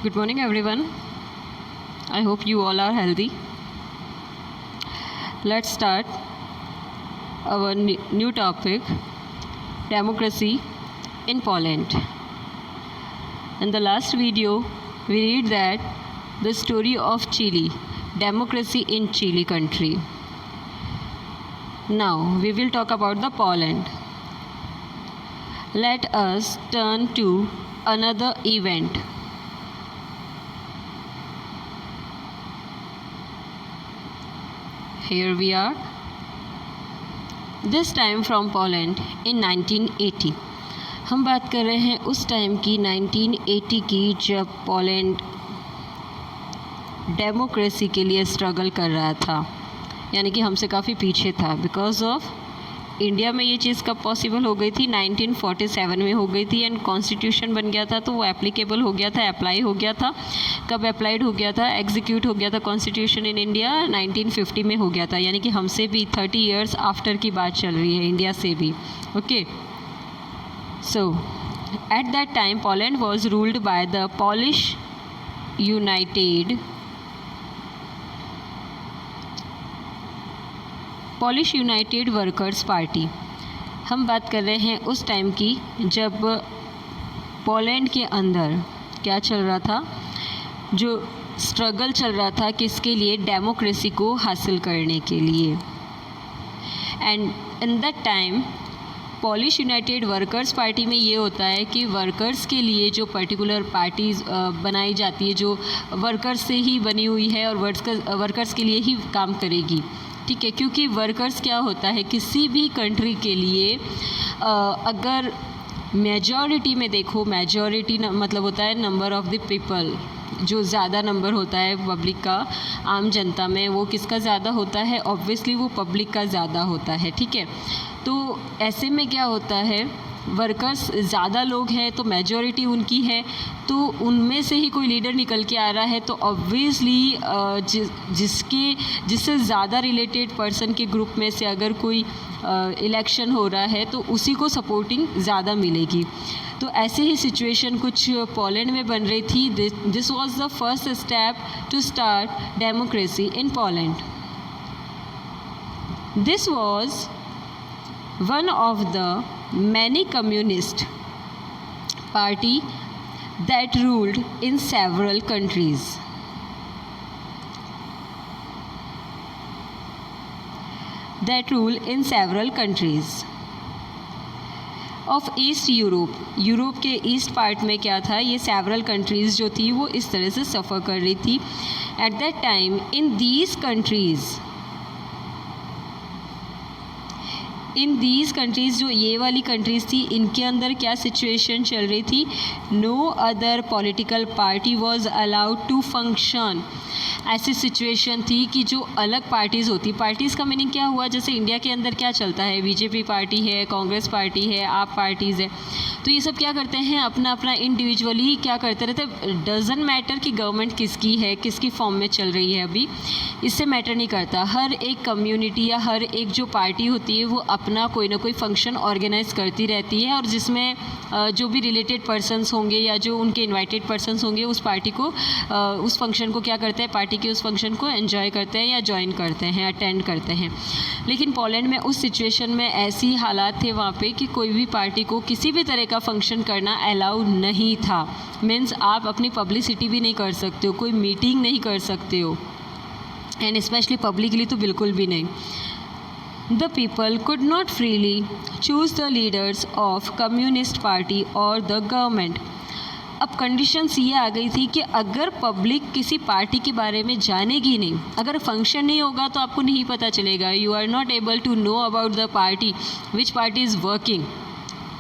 Good morning, everyone. I hope you all are healthy. Let's start our new topic, democracy in Poland. In the last video, we read that the story of Chile, democracy in Chile country. Now we will talk about the Poland. Let us turn to another event. Here we are. This time from Poland in 1980. हम बात कर रहे हैं उस time की 1980 की जब Poland democracy के लिए स्ट्रगल कर रहा था, यानी कि हमसे काफ़ी पीछे था। बिकॉज ऑफ इंडिया में ये चीज़ कब पॉसिबल हो गई थी? 1947 में हो गई थी एंड कॉन्स्टिट्यूशन बन गया था, तो वो एप्लीकेबल हो गया था, अप्लाई हो गया था। कब अप्लाइड हो गया था, एग्जीक्यूट हो गया था कॉन्स्टिट्यूशन इन इंडिया 1950 में हो गया था, यानी कि हमसे भी 30 ईयर्स आफ्टर की बात चल रही है, इंडिया से भी। Okay, so at that time Poland was ruled by the polish United workers party. हम बात कर रहे हैं उस टाइम की जब पोलैंड के अंदर क्या चल रहा था, जो स्ट्रगल चल रहा था किसके लिए? डेमोक्रेसी को हासिल करने के लिए। And in that time polish United workers party में ये होता है कि वर्कर्स के लिए जो पर्टिकुलर पार्टीज़ बनाई जाती है, जो वर्कर्स से ही बनी हुई है और वर्कर्स के लिए ही काम करेगी, ठीक है। क्योंकि वर्कर्स क्या होता है, किसी भी कंट्री के लिए अगर मेजॉरिटी में देखो, मेजॉरिटी मतलब होता है नंबर ऑफ़ द पीपल, जो ज़्यादा नंबर होता है पब्लिक का, आम जनता में, वो किसका ज़्यादा होता है? ऑब्वियसली वो पब्लिक का ज़्यादा होता है, ठीक है। तो ऐसे में क्या होता है, वर्कर्स ज़्यादा लोग हैं तो मेजॉरिटी उनकी है, तो उनमें से ही कोई लीडर निकल के आ रहा है, तो ऑब्वियसली जिससे ज़्यादा रिलेटेड पर्सन के ग्रुप में से अगर कोई इलेक्शन हो रहा है तो उसी को सपोर्टिंग ज़्यादा मिलेगी। तो ऐसे ही सिचुएशन कुछ पोलैंड में बन रही थी। This was the first step to start democracy in Poland. This was one of the many communist party that ruled in several countries. Of east Europe के ईस्ट पार्ट में क्या था, ये सेवरल कंट्रीज़ जो थी वो इस तरह से सफ़र कर रही थी। At that time in these countries जो ये वाली कंट्रीज़ थी, इनके अंदर क्या सिचुएशन चल रही थी? No other political party was allowed to function. ऐसी सिचुएशन थी कि जो अलग पार्टीज़ होती, पार्टीज़ का मीनिंग क्या हुआ? जैसे इंडिया के अंदर क्या चलता है, बीजेपी पार्टी है, कांग्रेस पार्टी है, आप पार्टीज़ है, तो ये सब क्या करते हैं, अपना अपना इंडिविजुअली क्या करते रहते। डज़न मैटर कि गवर्नमेंट किसकी है, किसकी फॉर्म में चल रही है, अभी इससे मैटर नहीं करता। हर एक कम्युनिटी या हर एक जो पार्टी होती है वो अपना कोई ना कोई फंक्शन ऑर्गेनाइज करती रहती है, और जिसमें जो भी रिलेटेड पर्सन्स होंगे या जो उनके इनवाइटेड पर्सन्स होंगे उस पार्टी को, उस फंक्शन को क्या करते हैं, पार्टी के उस फंक्शन को एंजॉय करते हैं या ज्वाइन करते हैं, अटेंड करते हैं। लेकिन पोलैंड में उस सिचुएशन में ऐसी हालात थे वहाँ पे कि कोई भी पार्टी को किसी भी तरह का फंक्शन करना अलाउ नहीं था। मीन्स आप अपनी पब्लिसिटी भी नहीं कर सकते हो, कोई मीटिंग नहीं कर सकते हो, एंड स्पेशली पब्लिकली तो बिल्कुल भी नहीं। The people could not freely choose the leaders of communist party or the government. अब कंडीशंस ये आ गई थी कि अगर पब्लिक किसी पार्टी के बारे में जानेगी नहीं, अगर फंक्शन नहीं होगा तो आपको नहीं पता चलेगा। You are not able to know about the party, which party is working,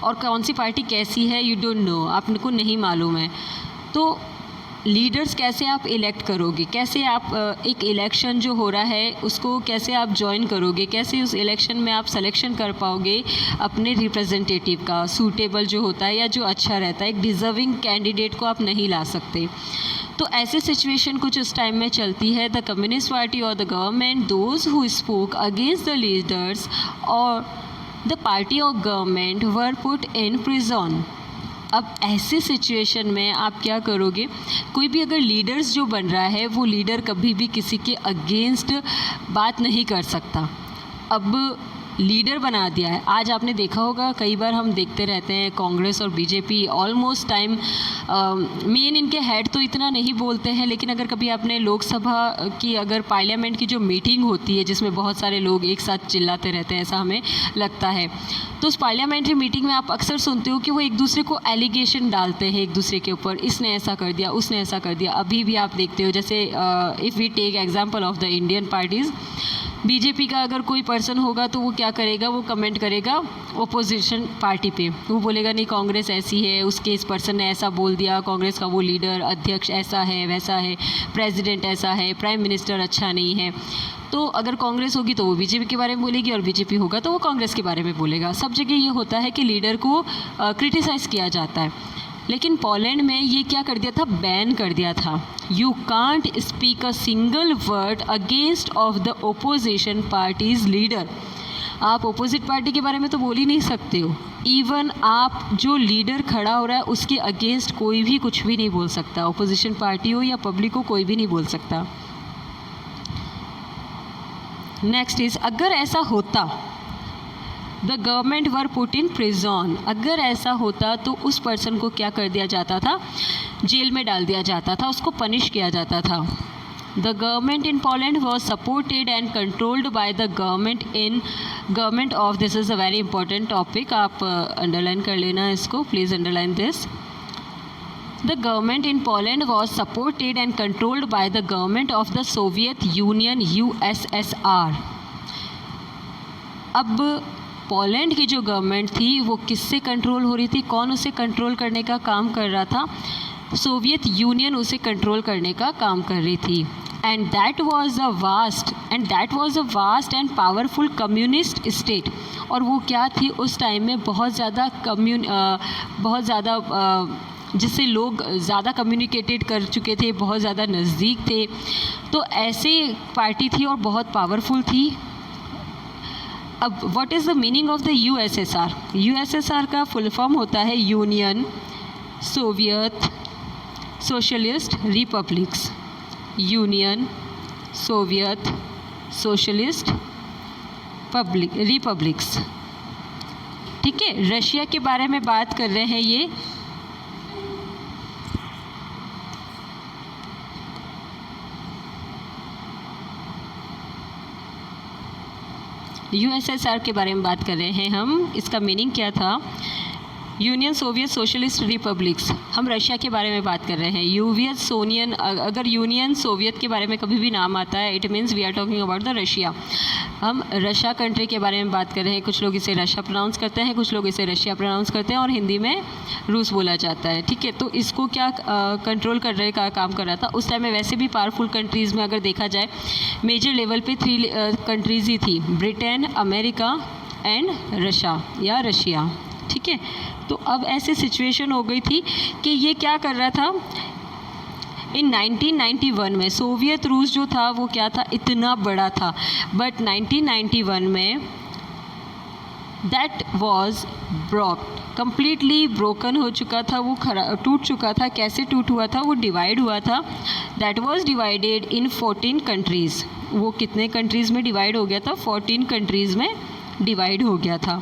और कौन सी पार्टी कैसी है, यू डोंट नो, आपको नहीं मालूम है। तो लीडर्स कैसे आप इलेक्ट करोगे, कैसे आप एक इलेक्शन जो हो रहा है उसको कैसे आप ज्वाइन करोगे, कैसे उस इलेक्शन में आप सिलेक्शन कर पाओगे अपने रिप्रेजेंटेटिव का, सूटेबल जो होता है या जो अच्छा रहता है, एक डिज़र्विंग कैंडिडेट को आप नहीं ला सकते। तो ऐसे सिचुएशन कुछ उस टाइम में चलती है। द कम्युनिस्ट पार्टी और the government, those who spoke against the leaders और the party of government were put in prison. अब ऐसे सिचुएशन में आप क्या करोगे, कोई भी अगर लीडर्स जो बन रहा है वो लीडर कभी भी किसी के अगेंस्ट बात नहीं कर सकता। अब लीडर बना दिया है। आज आपने देखा होगा, कई बार हम देखते रहते हैं कांग्रेस और बीजेपी ऑलमोस्ट टाइम मेन इनके हेड तो इतना नहीं बोलते हैं, लेकिन अगर कभी आपने लोकसभा की अगर पार्लियामेंट की जो मीटिंग होती है जिसमें बहुत सारे लोग एक साथ चिल्लाते रहते हैं, ऐसा हमें लगता है, तो उस पार्लियामेंट्री मीटिंग में आप अक्सर सुनते हो कि वो एक दूसरे को एलिगेशन डालते हैं एक दूसरे के ऊपर, इसने ऐसा कर दिया, उसने ऐसा कर दिया। अभी भी आप देखते हो, जैसे if we take example of the Indian parties, BJP का अगर कोई पर्सन होगा तो वो क्या करेगा, वो कमेंट करेगा ओपोजिशन पार्टी पे, वो बोलेगा नहीं कांग्रेस ऐसी है, उसके इस पर्सन ने ऐसा बोल दिया, कांग्रेस का वो लीडर अध्यक्ष ऐसा है वैसा है, प्रेसिडेंट ऐसा है, प्राइम मिनिस्टर अच्छा नहीं है। तो अगर कांग्रेस होगी तो वो बीजेपी के बारे में बोलेगी, और बीजेपी होगा तो वो कांग्रेस के बारे में बोलेगा। सब जगह ये होता है कि लीडर को क्रिटिसाइज़ किया जाता है। लेकिन पोलैंड में ये क्या कर दिया था, बैन कर दिया था। You can't speak a single word against of the opposition parties leader. आप ओपोजिट पार्टी के बारे में तो बोल ही नहीं सकते हो। इवन आप जो लीडर खड़ा हो रहा है उसके अगेंस्ट कोई भी कुछ भी नहीं बोल सकता, ओपोजिशन पार्टी हो या पब्लिक हो, कोई भी नहीं बोल सकता। नेक्स्ट इज, अगर ऐसा होता the government were put in prison, अगर ऐसा होता तो उस पर्सन को क्या कर दिया जाता था, जेल में डाल दिया जाता था, उसको पनिश किया जाता था। The government in Poland was supported and controlled by the government of, this is a very important topic, आप अंडरलाइन कर लेना इसको, please underline this. The government in Poland was supported and controlled by the government of the Soviet Union USSR. अब Poland की जो government थी वो किससे कंट्रोल हो रही थी, कौन उसे कंट्रोल करने का काम कर रहा था, सोवियत यूनियन उसे कंट्रोल करने का काम कर रही थी। And that was a vast and powerful communist state. और वो क्या थी उस टाइम में, बहुत ज़्यादा जिससे लोग ज़्यादा कम्युनिकेटेड कर चुके थे, बहुत ज़्यादा नज़दीक थे, तो ऐसे पार्टी थी और बहुत पावरफुल थी। अब what is the meaning of the USSR? USSR का फुल फॉर्म होता है union Soviet socialist republics, union Soviet socialist republics. ठीक है, रशिया के बारे में बात कर रहे हैं ये। यूएसएसआर के बारे में बात कर रहे हैं हम, इसका मीनिंग क्या था, यूनियन सोवियत सोशलिस्ट रिपब्लिक्स। हम रशिया के बारे में बात कर रहे हैं। अगर यूनियन सोवियत के बारे में कभी भी नाम आता है, it means we are talking about the Russia. हम रशिया कंट्री के बारे में बात कर रहे हैं। कुछ लोग इसे रशिया प्रोनाउंस करते हैं, कुछ लोग इसे रशिया प्रोनाउंस करते हैं, और हिंदी में रूस बोला जाता है। ठीक है, तो इसको क्या कंट्रोल करने का काम कर रहा था उस टाइम में। वैसे भी पावरफुल कंट्रीज़ में अगर देखा जाए, मेजर लेवल पे 3 कंट्रीज़ ही थी, ब्रिटेन, अमेरिका एंड रशिया। ठीक है, तो अब ऐसी सिचुएशन हो गई थी कि ये क्या कर रहा था, इन 1991 में सोवियत रूस जो था वो क्या था, इतना बड़ा था, बट 1991 में दैट वॉज कम्प्लीटली ब्रोकन हो चुका था, वो टूट चुका था। कैसे टूट हुआ था, वो डिवाइड हुआ था। That was divided in 14 countries. वो कितने कंट्रीज़ में डिवाइड हो गया था, 14 कंट्रीज़ में डिवाइड हो गया था।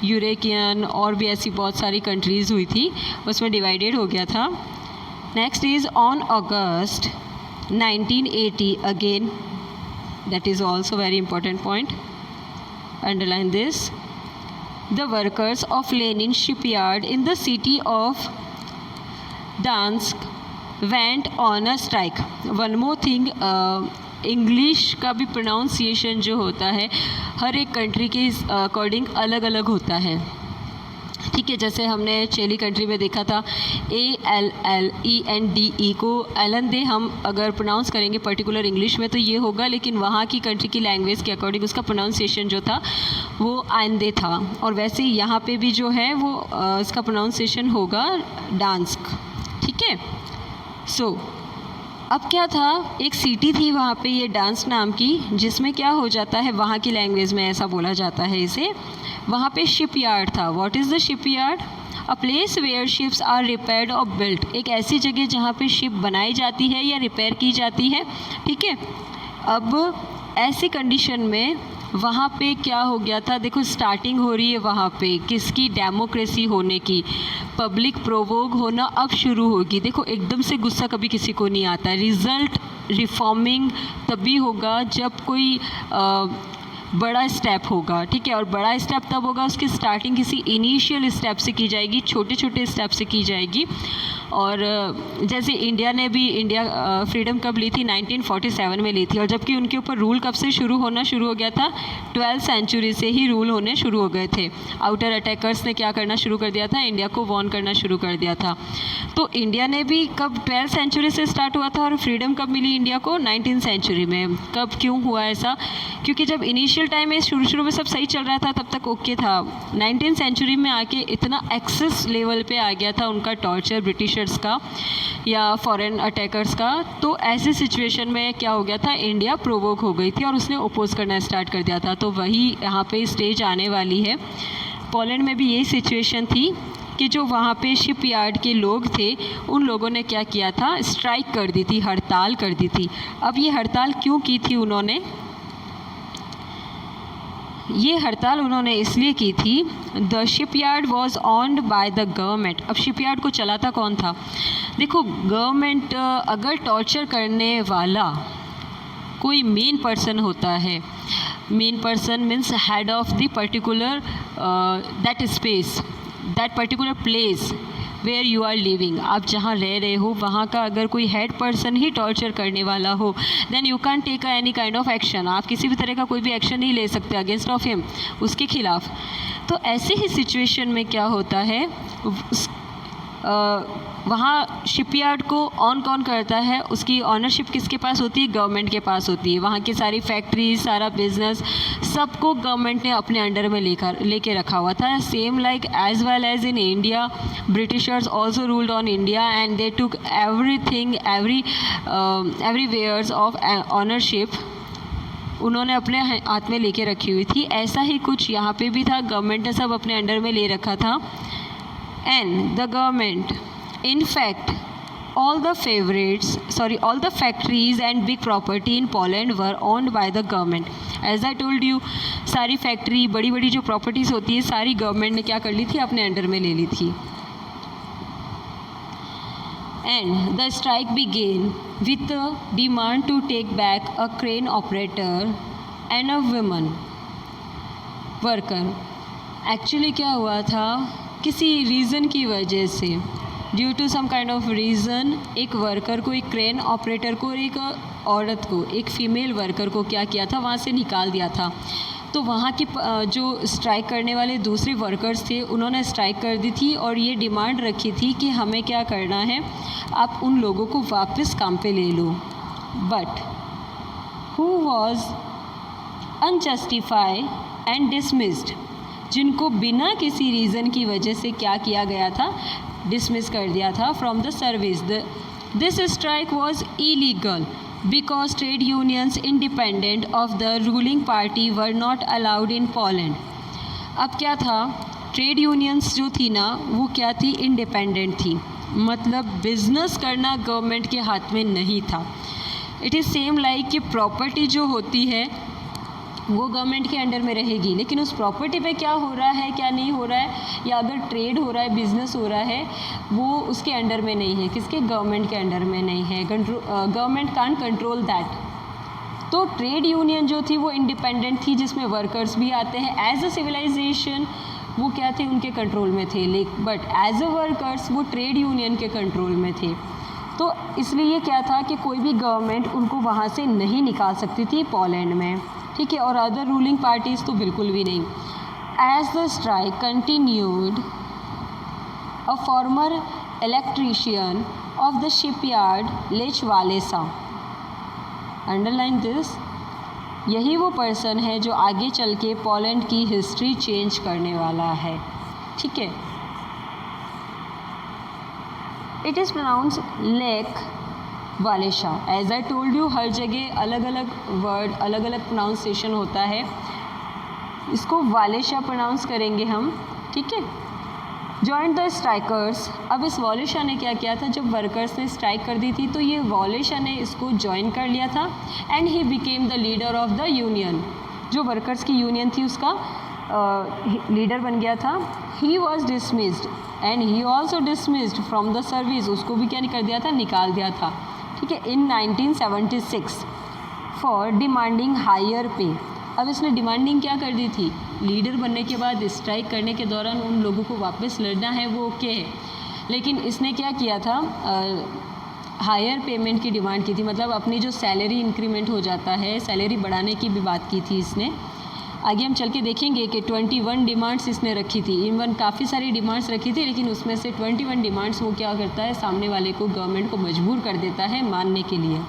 यूरोपियन और भी ऐसी बहुत सारी कंट्रीज़ हुई थी, उसमें डिवाइडेड हो गया था। Next is on August 1980 again, that is also very important point, underline this. The workers of Lenin shipyard in the city of Gdansk went on a strike. One more thing, English का भी pronunciation जो होता है हर एक country के according अलग अलग होता है। ठीक है, जैसे हमने चिली कंट्री में देखा था ALLENDE को एलंदे हम अगर प्रोनाउंस करेंगे पर्टिकुलर इंग्लिश में तो ये होगा, लेकिन वहाँ की कंट्री की लैंग्वेज के अकॉर्डिंग उसका प्रोनाउंसिएशन जो था वो आइंदे था। और वैसे यहाँ पे भी जो है वो इसका प्रोनाउंसिएशन होगा डांस्क। ठीक है, सो अब क्या था, एक सिटी थी वहाँ पे ये डांस नाम की, जिसमें क्या हो जाता है, वहाँ की लैंग्वेज में ऐसा बोला जाता है इसे, वहाँ पे शिपयार्ड था। What is the shipyard? A place where ships are repaired और बिल्ट, एक ऐसी जगह जहाँ पे शिप बनाई जाती है या रिपेयर की जाती है, ठीक है। अब ऐसी कंडीशन में वहाँ पे क्या हो गया था, देखो स्टार्टिंग हो रही है वहाँ पे किसकी, डेमोक्रेसी होने की, पब्लिक प्रोवोक होना अब शुरू होगी। देखो एकदम से गुस्सा कभी किसी को नहीं आता, रिज़ल्ट रिफॉर्मिंग तभी होगा जब कोई बड़ा स्टेप होगा, ठीक है। और बड़ा स्टेप तब होगा उसकी स्टार्टिंग किसी इनिशियल स्टेप से की जाएगी, छोटे छोटे स्टेप से की जाएगी। और जैसे इंडिया ने भी फ्रीडम कब ली थी, 1947 में ली थी, और जबकि उनके ऊपर रूल कब से शुरू हो गया था, 12th सेंचुरी से ही रूल होने शुरू हो गए थे। आउटर अटैकर्स ने क्या करना शुरू कर दिया था, इंडिया को वॉर्न करना शुरू कर दिया था। तो इंडिया ने भी कब 12th सेंचुरी से स्टार्ट हुआ था, और फ्रीडम कब मिली इंडिया को, 19th सेंचुरी में। कब, क्यों हुआ ऐसा, क्योंकि जब इनिशियल टाइम में शुरू में सब सही चल रहा था तब तक ओके था, 19th सेंचुरी में आके इतना एक्सेस लेवल पे आ गया था उनका टॉर्चर ब्रिटिशर्स का या फॉरेन अटैकर्स का। तो ऐसी सिचुएशन में क्या हो गया था, इंडिया प्रोवोक हो गई थी और उसने ओपोज करना स्टार्ट कर दिया था। तो वही यहाँ पे स्टेज आने वाली है। पोलैंड में भी यही सिचुएशन थी कि जो वहाँ पे शिप यार्ड के लोग थे उन लोगों ने क्या किया था, स्ट्राइक कर दी थी, हड़ताल कर दी थी। अब ये हड़ताल क्यों की थी उन्होंने, ये हड़ताल उन्होंने इसलिए की थी, the shipyard was owned by the government. अब शिपयार्ड को चलाता कौन था, देखो गवर्नमेंट अगर टॉर्चर करने वाला कोई मेन पर्सन होता है, main person means head of the particular that space, that particular place where you are living, आप जहाँ रह रहे हो वहाँ का अगर कोई हेड पर्सन ही टॉर्चर करने वाला हो, then you can take any kind of action, आप किसी भी तरह का कोई भी एक्शन नहीं ले सकते अगेंस्ट ऑफ हिम, उसके खिलाफ। तो ऐसे ही सिचुएशन में क्या होता है, वहाँ शिपयार्ड को ऑन कौन करता है, उसकी ऑनरशिप किसके पास होती है, गवर्नमेंट के पास होती है। वहाँ की सारी फैक्ट्रीज, सारा बिजनेस, सबको गवर्नमेंट ने अपने अंडर में लेके रखा हुआ था। Same like as well as in India, britishers also ruled on India and they took everything, everywhere's of ownership उन्होंने अपने हाथ में लेके रखी हुई थी। ऐसा ही कुछ यहाँ पे भी था, गवर्नमेंट ने सब अपने अंडर में ले रखा था। And the government, in fact, all the factories and big property in Poland were owned by the government. As I told you, सारी फैक्ट्री, बड़ी बड़ी जो प्रॉपर्टीज़ होती है सारी गवर्नमेंट ने क्या कर ली थी, अपने अंडर में ले ली थी। And the strike began with a demand to take back a crane operator and a woman worker. Actually क्या हुआ था, किसी रीज़न की वजह से, due to some kind of reason, एक वर्कर को, एक क्रेन ऑपरेटर को और एक औरत को, एक फ़ीमेल वर्कर को क्या किया था, वहाँ से निकाल दिया था। तो वहाँ की जो स्ट्राइक करने वाले दूसरे वर्कर्स थे उन्होंने स्ट्राइक कर दी थी और ये डिमांड रखी थी कि हमें क्या करना है, आप उन लोगों को वापस काम पे ले लो। But who was unjustified and dismissed, जिनको बिना किसी रीज़न की वजह से क्या किया गया था, डिसमिस कर दिया था from the service. This strike was illegal because trade unions independent of the ruling party were not allowed in Poland. अब क्या था, ट्रेड यूनियंस जो थी ना वो क्या थी, इंडिपेंडेंट थी, मतलब बिजनेस करना गवर्नमेंट के हाथ में नहीं था। इट इज़ सेम लाइक कि प्रॉपर्टी जो होती है वो गवर्नमेंट के अंडर में रहेगी, लेकिन उस प्रॉपर्टी पे क्या हो रहा है, क्या नहीं हो रहा है, या अगर ट्रेड हो रहा है, बिजनेस हो रहा है, वो उसके अंडर में नहीं है, किसके, गवर्नमेंट के अंडर में नहीं है। Government can't control that. तो ट्रेड यूनियन जो थी वो इंडिपेंडेंट थी, जिसमें वर्कर्स भी आते हैं एज अ सिविलाइजेशन, वो क्या थे, उनके कंट्रोल में थे, बट एज अ वर्कर्स वो ट्रेड यूनियन के कंट्रोल में थे। तो इसलिए क्या था कि कोई भी गवर्नमेंट उनको वहाँ से नहीं निकाल सकती थी पोलैंड में, ठीक है, और अदर रूलिंग पार्टीज़ तो बिल्कुल भी नहीं। As the strike continued, a former electrician of the shipyard Lech Walesa, underline this, यही वो पर्सन है जो आगे चल के पोलैंड की हिस्ट्री चेंज करने वाला है, ठीक है। It is pronounce Lech Walesa. As I told you, हर जगह अलग अलग वर्ड, अलग अलग प्रोनाउंसिएशन होता है। इसको वालेशा प्रोनाउंस करेंगे हम, ठीक है, जॉइंट द स्ट्राइकर्स। अब इस वॉलिशा ने क्या किया था, जब वर्कर्स ने स्ट्राइक कर दी थी तो ये वॉलिशा ने इसको ज्वाइन कर लिया था and he became the leader of the union. जो वर्कर्स की यूनियन थी उसका लीडर बन गया था। He was dismissed and he also dismissed from the service. उसको भी क्या कर दिया था, निकाल दिया था, ठीक है, इन 1976 फॉर डिमांडिंग हायर पे। अब इसने डिमांडिंग क्या कर दी थी, लीडर बनने के बाद स्ट्राइक करने के दौरान उन लोगों को वापस लड़ना है वो ओके है, लेकिन इसने क्या किया था, हायर पेमेंट की डिमांड की थी। मतलब अपनी जो सैलरी इंक्रीमेंट हो जाता है, सैलरी बढ़ाने की भी बात की थी इसने। आगे हम चल के देखेंगे कि 21 डिमांड्स इसने रखी थी। इवन काफ़ी सारी डिमांड्स रखी थी, लेकिन उसमें से 21 डिमांड्स वो क्या करता है, सामने वाले को, गवर्नमेंट को मजबूर कर देता है मानने के लिए।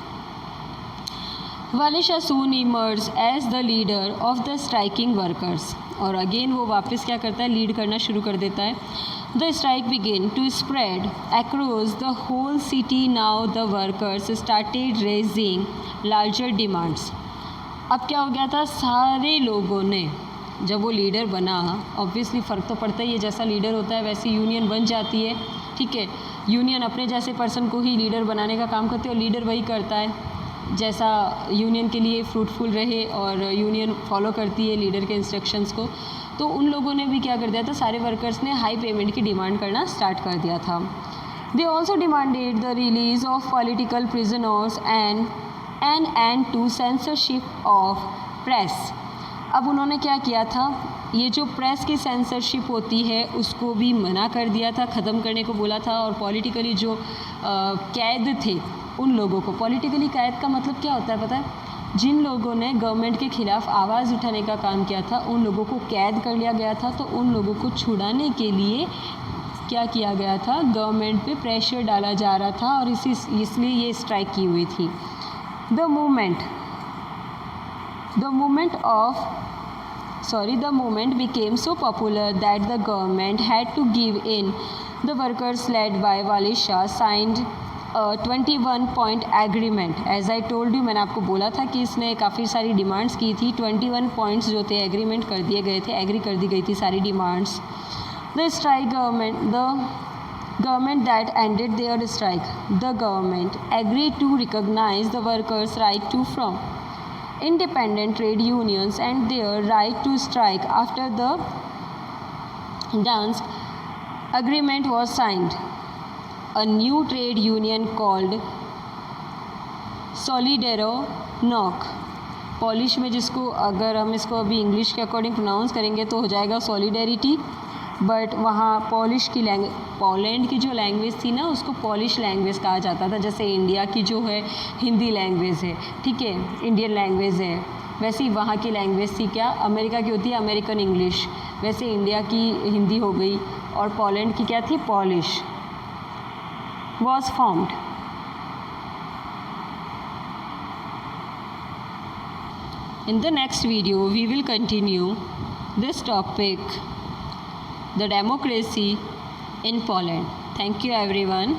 Walesa soon emerge as the leader of the striking workers. और अगेन वो वापस क्या करता है, लीड करना शुरू कर देता है। The strike began to spread across the whole city. Now the workers started raising larger demands. अब क्या हो गया था, सारे लोगों ने, जब वो लीडर बना, ऑब्वियसली फ़र्क तो पड़ता ही है, जैसा लीडर होता है वैसी यूनियन बन जाती है, ठीक है। यूनियन अपने जैसे पर्सन को ही लीडर बनाने का काम करती है और लीडर वही करता है जैसा यूनियन के लिए फ्रूटफुल रहे, और यूनियन फॉलो करती है लीडर के इंस्ट्रक्शंस को। तो उन लोगों ने भी क्या कर दिया था, सारे वर्कर्स ने हाई पेमेंट की डिमांड करना स्टार्ट कर दिया था। They also demanded the release of political prisoners and an end to censorship of press. अब उन्होंने क्या किया था, ये जो प्रेस की सेंसरशिप होती है उसको भी मना कर दिया था, ख़त्म करने को बोला था। और पॉलिटिकली जो कैद थे उन लोगों को, पॉलिटिकली कैद का मतलब क्या होता है पता है, जिन लोगों ने गवर्नमेंट के ख़िलाफ़ आवाज़ उठाने का काम किया था उन लोगों को कैद कर लिया गया था। तो उन लोगों को छुड़ाने के लिए क्या किया गया था, गवर्नमेंट पे प्रेशर डाला जा रहा था और इसलिए ये स्ट्राइक की हुई थी। The movement became so popular that the government had to give in. The workers led by Walisha signed a 21-point agreement. As I told you, मैंने आपको बोला था कि इसने काफ़ी सारी डिमांड्स की थी। 21 पॉइंट्स जो थे एग्रीमेंट कर दिए गए थे, एग्री कर दी गई थी सारी demands. The government that ended their strike. The government agreed to recognize the workers' right to form independent trade unions and their right to strike. After the Dansk agreement was signed, a new trade union called Solidarność, polish में जिसको अगर हम इसको अभी English के according pronounce करेंगे तो हो जाएगा सॉलिडेरिटी, बट वहाँ पॉलिश की लैंग्वेज, पोलैंड की जो लैंग्वेज थी ना उसको पॉलिश लैंग्वेज कहा जाता था। जैसे इंडिया की जो है हिंदी लैंग्वेज है, ठीक है, इंडियन लैंग्वेज है, वैसे ही वहाँ की लैंग्वेज थी क्या, अमेरिका की होती है अमेरिकन इंग्लिश, वैसे इंडिया की हिंदी हो गई, और पोलैंड की क्या थी, polish. Was formed. In the next video, we will continue this topic, the democracy in Poland. Thank you everyone.